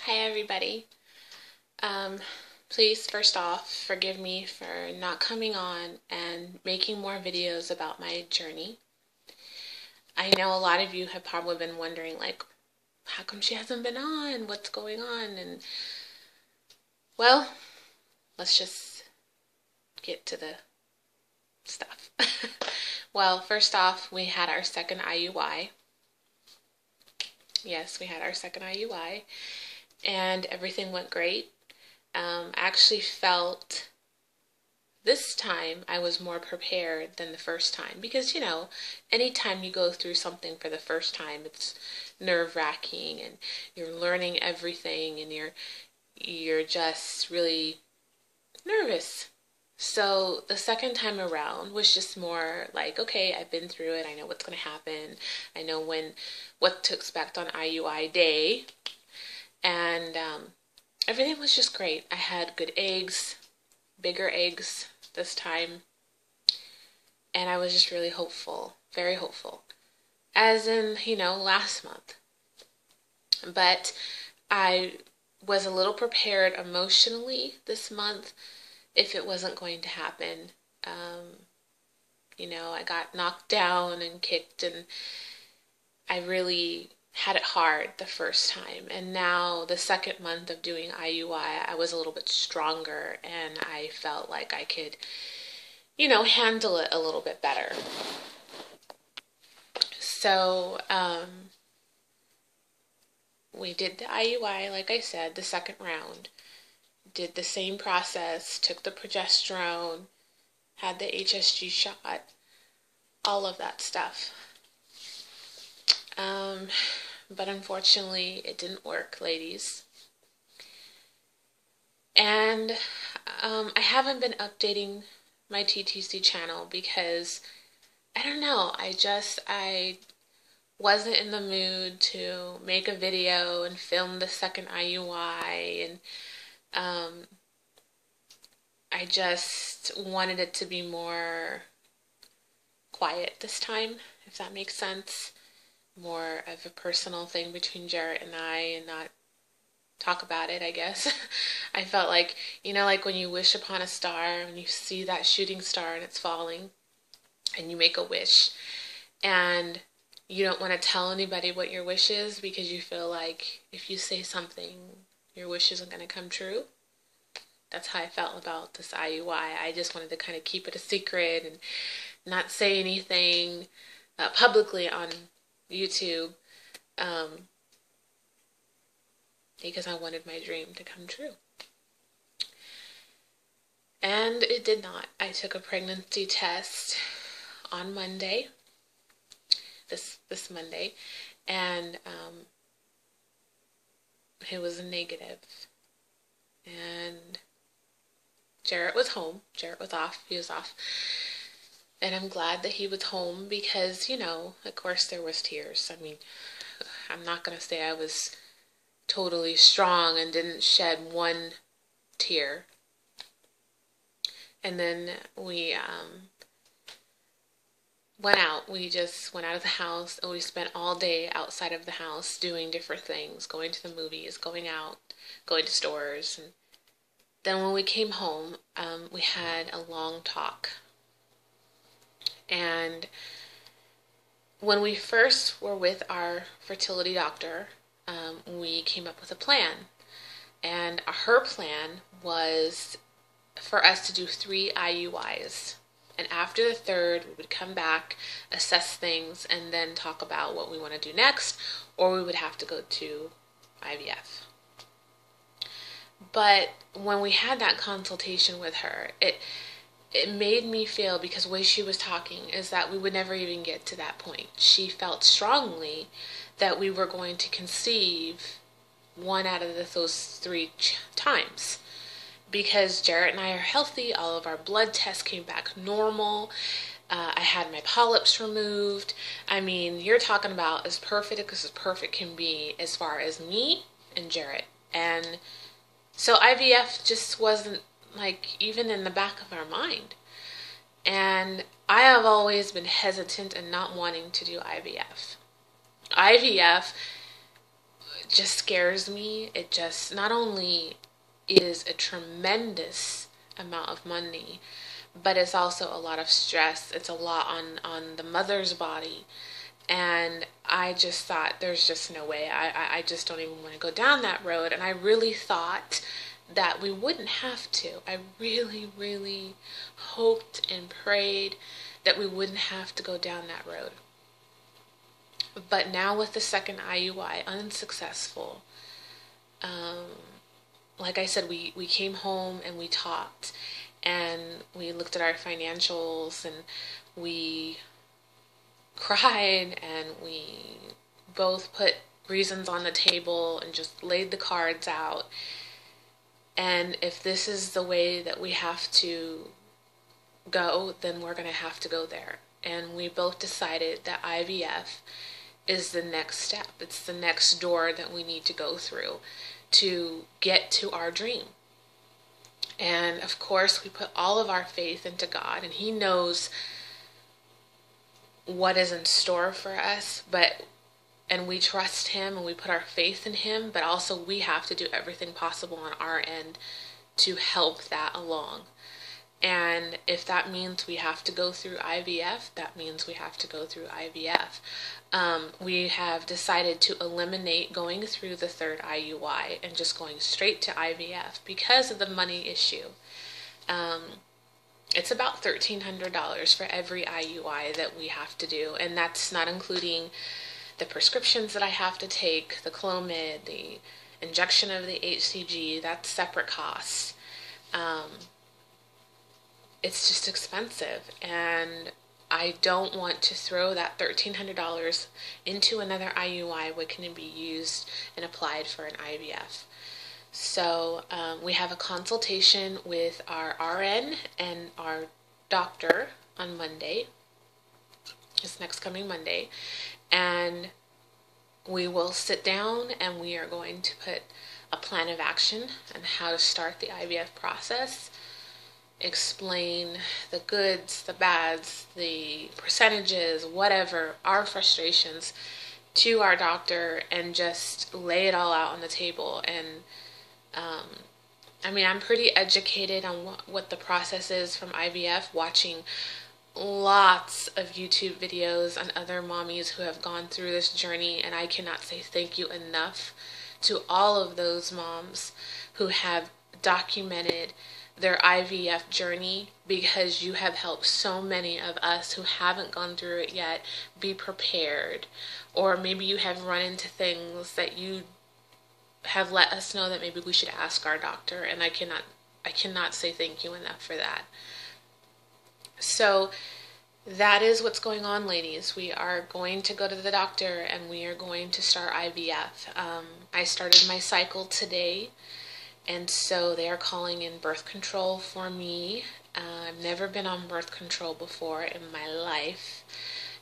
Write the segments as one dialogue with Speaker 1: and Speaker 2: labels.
Speaker 1: Hi everybody. Um, Please first off forgive me for not coming on and making more videos about my journey. I know a lot of you have probably been wondering like, how come she hasn't been on? What's going on? And well, let's just get to the stuff. Well, first off, we had our second IUI. Yes, we had our second IUI and everything went great. I actually felt this time I was more prepared than the first time because, anytime you go through something for the first time, it's nerve-wracking and you're learning everything and you're just really nervous. So the second time around was just more like, okay, I've been through it. I know what's going to happen. I know what to expect on IUI day. And everything was just great. I had good eggs, bigger eggs this time, and I was just really hopeful, very hopeful, as in, last month. But I was a little prepared emotionally this month if it wasn't going to happen. I got knocked down and kicked, and I really had it hard the first time. And now the second month of doing IUI, I was a little bit stronger and I felt like I could, handle it a little bit better. So, we did the IUI, like I said, the second round. Did the same process, took the progesterone, had the HSG shot, all of that stuff. But unfortunately, it didn't work, ladies. And I haven't been updating my TTC channel because, I don't know, I wasn't in the mood to make a video and film the second IUI, and I just wanted it to be more quiet this time, if that makes sense. More of a personal thing between Jerett and I, and not talk about it, I guess. I felt like, like when you wish upon a star, when you see that shooting star and it's falling, and you make a wish, and you don't want to tell anybody what your wish is because you feel like if you say something, your wish isn't going to come true. That's how I felt about this IUI. I just wanted to kind of keep it a secret and not say anything publicly on YouTube, because I wanted my dream to come true. And it did not. I took a pregnancy test on Monday, this Monday, and it was a negative. And Jerett was home. Jerett was off. He was off. And I'm glad that he was home because, of course there was tears. I mean, I'm not going to say I was totally strong and didn't shed one tear. And then we went out. We just went out of the house and we spent all day outside of the house doing different things, going to the movies, going out, going to stores. And then when we came home, we had a long talk. And when we first were with our fertility doctor, we came up with a plan. And her plan was for us to do 3 IUIs. And after the third, we would come back, assess things, and then talk about what we want to do next, or we would have to go to IVF. But when we had that consultation with her, it made me feel, because the way she was talking is that we would never even get to that point. She felt strongly that we were going to conceive one out of those 3 times. Because Jerett and I are healthy, all of our blood tests came back normal. I had my polyps removed. I mean, you're talking about as perfect as perfect can be as far as me and Jerett. And so IVF just wasn't even in the back of our mind. And I have always been hesitant and not wanting to do IVF. IVF just scares me. It just not only is a tremendous amount of money, but it's also a lot of stress. It's a lot on the mother's body. And I just thought, there's just no way. I just don't even want to go down that road. And I really thought that we wouldn't have to. I really, really hoped and prayed that we wouldn't have to go down that road. But now with the second IUI unsuccessful, like I said, we came home and we talked and we looked at our financials and we cried and we both put reasons on the table and just laid the cards out. And if this is the way that we have to go, then we're going to have to go there. And we both decided that IVF is the next step. It's the next door that we need to go through to get to our dream. And of course, we put all of our faith into God, and He knows what is in store for us, and we trust Him and we put our faith in Him, but also we have to do everything possible on our end to help that along. And if that means we have to go through IVF, that means we have to go through IVF. We have decided to eliminate going through the third IUI and just going straight to IVF because of the money issue. It's about $1,300 for every IUI that we have to do, and that's not including the prescriptions that I have to take, the Clomid, the injection of the HCG. That's separate costs. It's just expensive, and I don't want to throw that $1,300 into another IUI when can be used and applied for an IVF. So we have a consultation with our RN and our doctor on Monday, this next coming Monday, and we will sit down and we are going to put a plan of action on how to start the IVF process, explain the goods, the bads, the percentages, whatever, our frustrations to our doctor, and just lay it all out on the table. And I'm pretty educated on what the process is from IVF, watching lots of YouTube videos on other mommies who have gone through this journey, and I cannot say thank you enough to all of those moms who have documented their IVF journey, because you have helped so many of us who haven't gone through it yet be prepared. Or maybe you have run into things that you have let us know that maybe we should ask our doctor, and I cannot say thank you enough for that. So that is what's going on, ladies. We are going to go to the doctor and we are going to start IVF. I started my cycle today, and so they are calling in birth control for me. I've never been on birth control before in my life,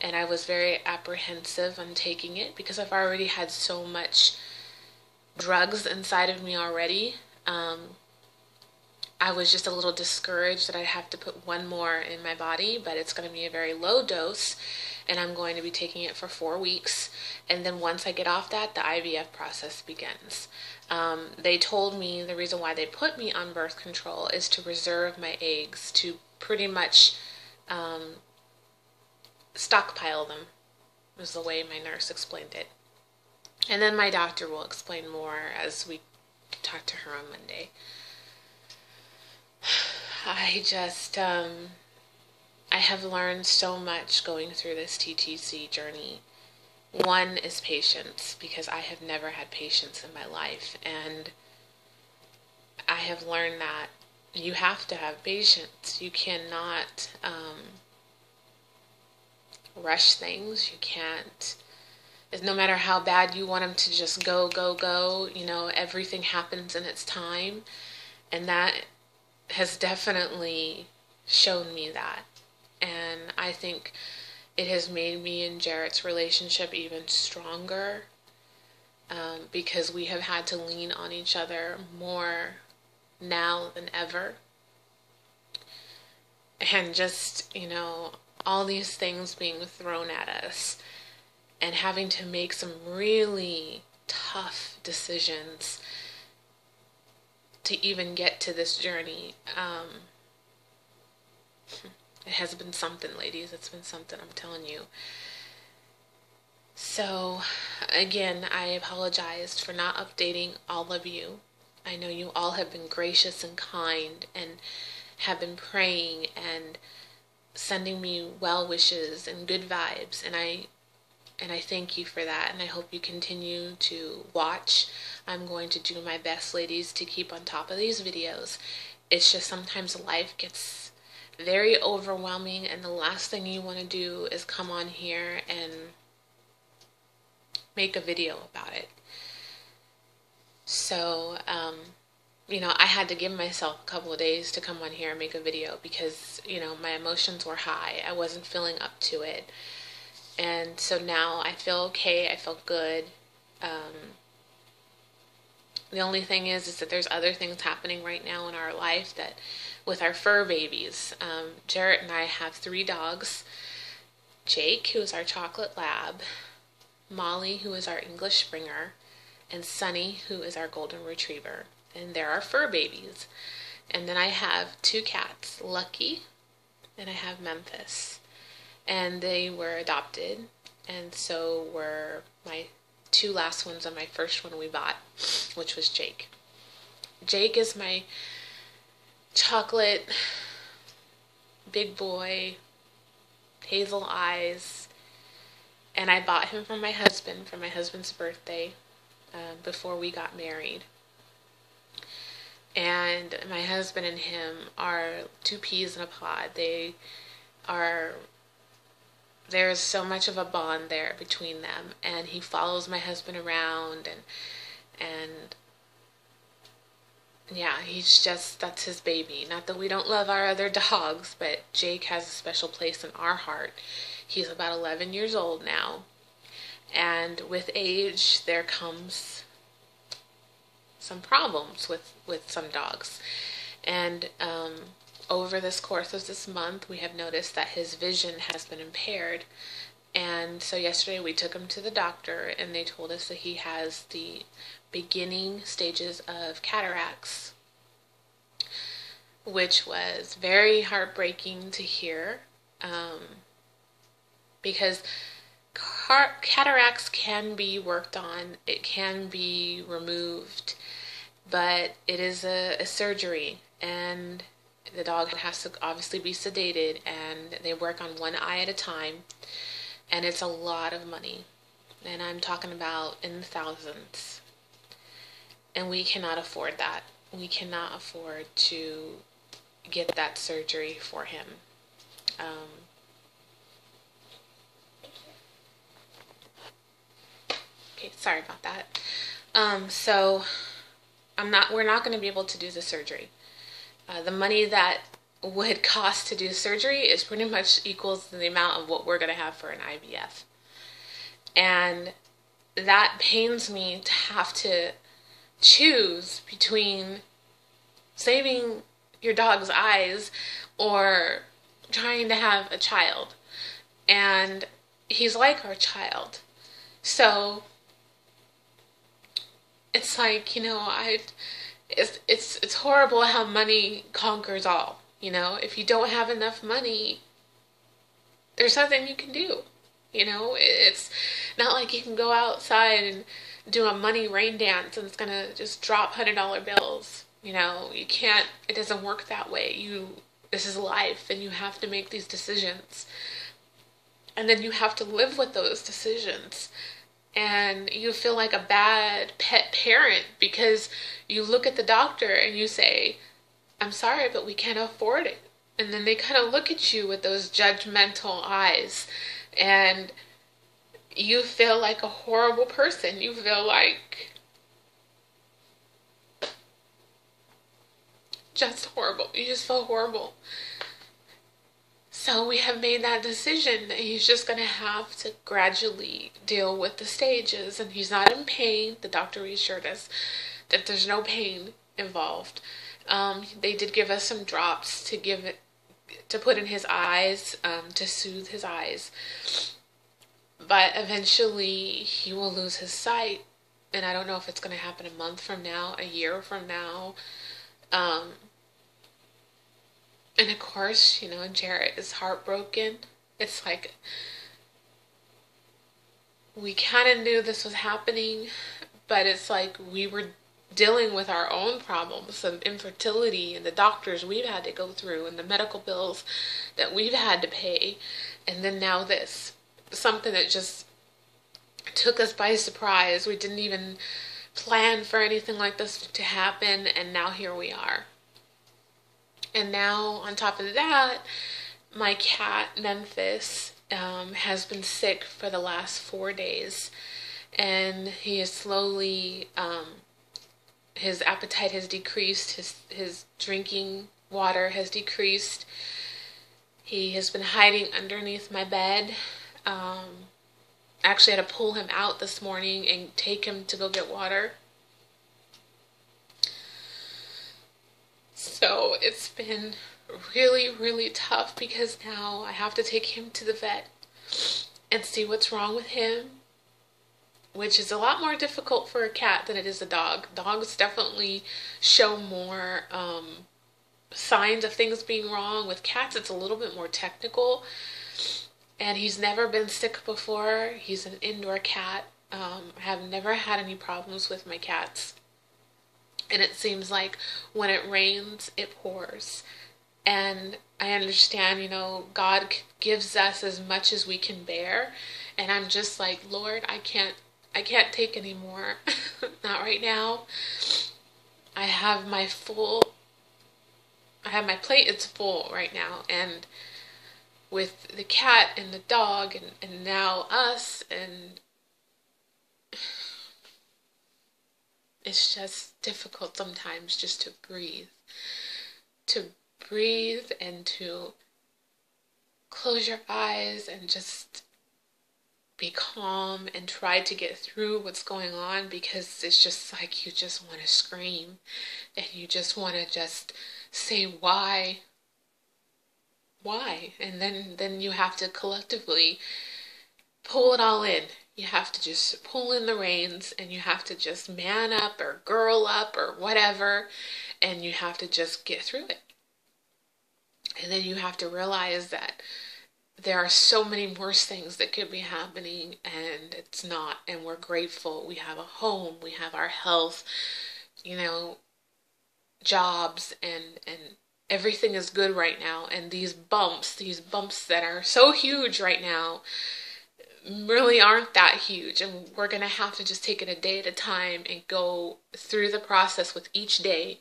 Speaker 1: and I was very apprehensive on taking it because I've already had so much drugs inside of me already. I was just a little discouraged that I'd have to put one more in my body, but it's going to be a very low dose, and I'm going to be taking it for 4 weeks. And then once I get off that, the IVF process begins. They told me the reason why they put me on birth control is to reserve my eggs, to pretty much stockpile them, was the way my nurse explained it. And then my doctor will explain more as we talk to her on Monday. I have learned so much going through this TTC journey. One is patience, because I have never had patience in my life, and I have learned that you have to have patience. You cannot rush things. You can't, no matter how bad you want them to just go, everything happens in its time, and that has definitely shown me that. And I think it has made me and Jerett's relationship even stronger, because we have had to lean on each other more now than ever. And just, all these things being thrown at us and having to make some really tough decisions to even get to this journey. It has been something, ladies. It's been something, I'm telling you. So, again, I apologized for not updating all of you. I know you all have been gracious and kind and have been praying and sending me well wishes and good vibes, and I thank you for that, and I hope you continue to watch. I'm going to do my best, ladies, to keep on top of these videos. It's just sometimes life gets very overwhelming, and the last thing you want to do is come on here and make a video about it. So, I had to give myself a couple of days to come on here and make a video because, my emotions were high. I wasn't feeling up to it. And so now I feel okay. I feel good. The only thing is that there's other things happening right now in our life that with our fur babies. Jerett and I have 3 dogs. Jake, who is our chocolate lab, Molly, who is our English Springer, and Sunny, who is our golden retriever. And they're our fur babies. And then I have 2 cats, Lucky, and I have Memphis. And they were adopted, and so were my 2 last ones and my first one we bought, which was Jake. Jake is my chocolate, big boy, hazel eyes, and I bought him for my husband's birthday, before we got married. And my husband and him are 2 peas in a pod. There's so much of a bond there between them, and he follows my husband around, and yeah, that's his baby. Not that we don't love our other dogs, but Jake has a special place in our heart. He's about 11 years old now, and with age there comes some problems with some dogs. And over this course of this month, we have noticed that his vision has been impaired. And so yesterday we took him to the doctor, and they told us that he has the beginning stages of cataracts, which was very heartbreaking to hear, because cataracts can be worked on, it can be removed, but it is a surgery, and the dog has to obviously be sedated, and they work on one eye at a time, and it's a lot of money, and I'm talking about in the thousands, and we cannot afford that. We cannot afford to get that surgery for him. Okay, sorry about that. So we're not going to be able to do the surgery. The money that would cost to do surgery is pretty much equals to the amount of what we're going to have for an IVF. And that pains me to have to choose between saving your dog's eyes or trying to have a child. And he's like our child. So it's like, it's horrible how money conquers all. If you don't have enough money, there's nothing you can do. It's not like you can go outside and do a money rain dance and it's gonna just drop $100 bills. You can't. It doesn't work that way. This is life, and you have to make these decisions, and then you have to live with those decisions. And you feel like a bad pet parent because you look at the doctor and you say, "I'm sorry, but we can't afford it." And then they kind of look at you with those judgmental eyes, and you feel like a horrible person. You feel like just horrible. You just feel horrible. So we have made that decision that he's just going to have to gradually deal with the stages, and he's not in pain. The doctor reassured us that there's no pain involved. They did give us some drops to put in his eyes, to soothe his eyes. But eventually he will lose his sight, And I don't know if it's going to happen a month from now, a year from now. Um, and of course, Jarrett is heartbroken. It's like we kind of knew this was happening, but it's like we were dealing with our own problems of infertility and the doctors we've had to go through and the medical bills that we've had to pay. And then now this, something that just took us by surprise. We didn't even plan for anything like this to happen, and now here we are. And now, on top of that, my cat, Memphis, has been sick for the last 4 days, and he is slowly, his appetite has decreased, his drinking water has decreased. He has been hiding underneath my bed. Actually had to pull him out this morning and take him to go get water. So it's been really, really tough because now I have to take him to the vet and see what's wrong with him, which is a lot more difficult for a cat than it is a dog. Dogs definitely show more signs of things being wrong. With cats, it's a little bit more technical. And he's never been sick before. He's an indoor cat. I have never had any problems with my cats. And it seems like when it rains, it pours. And I understand, God gives us as much as we can bear. And I'm just like, Lord, I can't take any more. Not right now. I have my plate, it's full right now. And with the cat and the dog and now us, and it's just difficult sometimes just to breathe and to close your eyes and just be calm and try to get through what's going on, because it's just like you just want to scream and you just want to just say why, and then you have to collectively pull it all in. You have to just pull in the reins, and you have to just man up or girl up or whatever, and you have to just get through it. And then you have to realize that there are so many worse things that could be happening, and it's not, and we're grateful. We have a home, we have our health, jobs, and everything is good right now. And these bumps that are so huge right now really aren't that huge, and we're going to have to just take it a day at a time and go through the process with each day.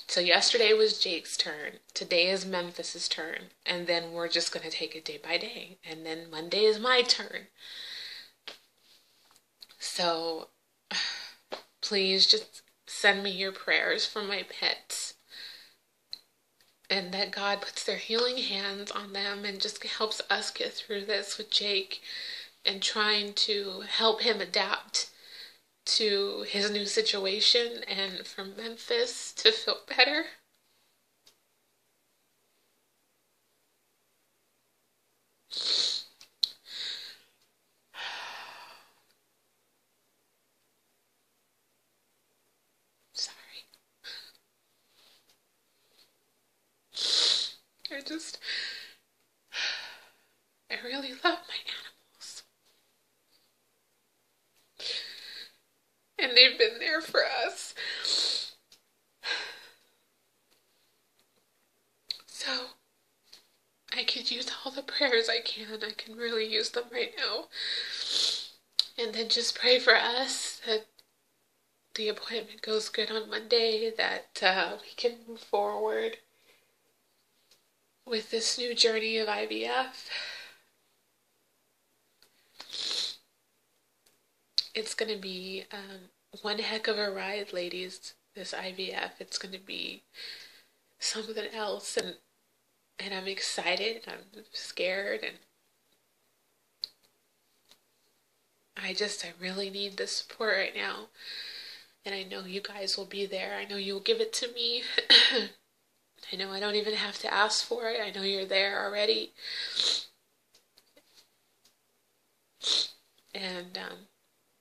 Speaker 1: So yesterday was Jake's turn, today is Memphis's turn, and then we're just going to take it day by day, and then Monday is my turn. So please just send me your prayers for my pets, and that God puts their healing hands on them and just helps us get through this with Jake and trying to help him adapt to his new situation, and for Memphis to feel better. I really love my animals. And they've been there for us. So, I could use all the prayers I can. I can really use them right now. And then just pray for us that the appointment goes good on Monday, that we can move forward with this new journey of IVF. It's going to be one heck of a ride, ladies, this IVF. It's going to be something else, and I'm excited, I'm scared, and I really need the support right now, and I know you guys will be there. I know you'll give it to me. I know I don't even have to ask for it. I know you're there already. And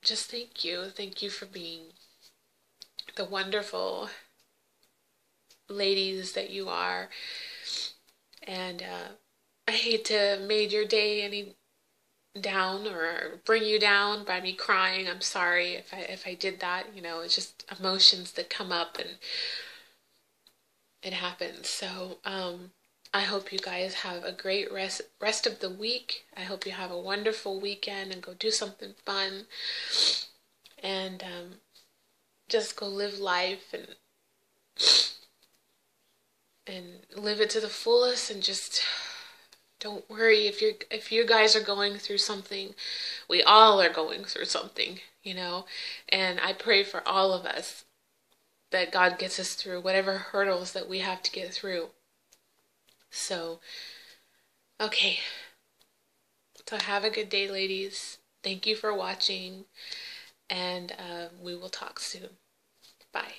Speaker 1: just thank you. Thank you for being the wonderful ladies that you are. And I hate to have made your day any down or bring you down by me crying. I'm sorry if I did that. It's just emotions that come up and it happens. So I hope you guys have a great rest of the week. I hope you have a wonderful weekend and go do something fun and just go live life and live it to the fullest, and just don't worry if you guys are going through something. We all are going through something, and I pray for all of us that God gets us through whatever hurdles that we have to get through. So, okay. So have a good day, ladies. Thank you for watching, and we will talk soon. Bye.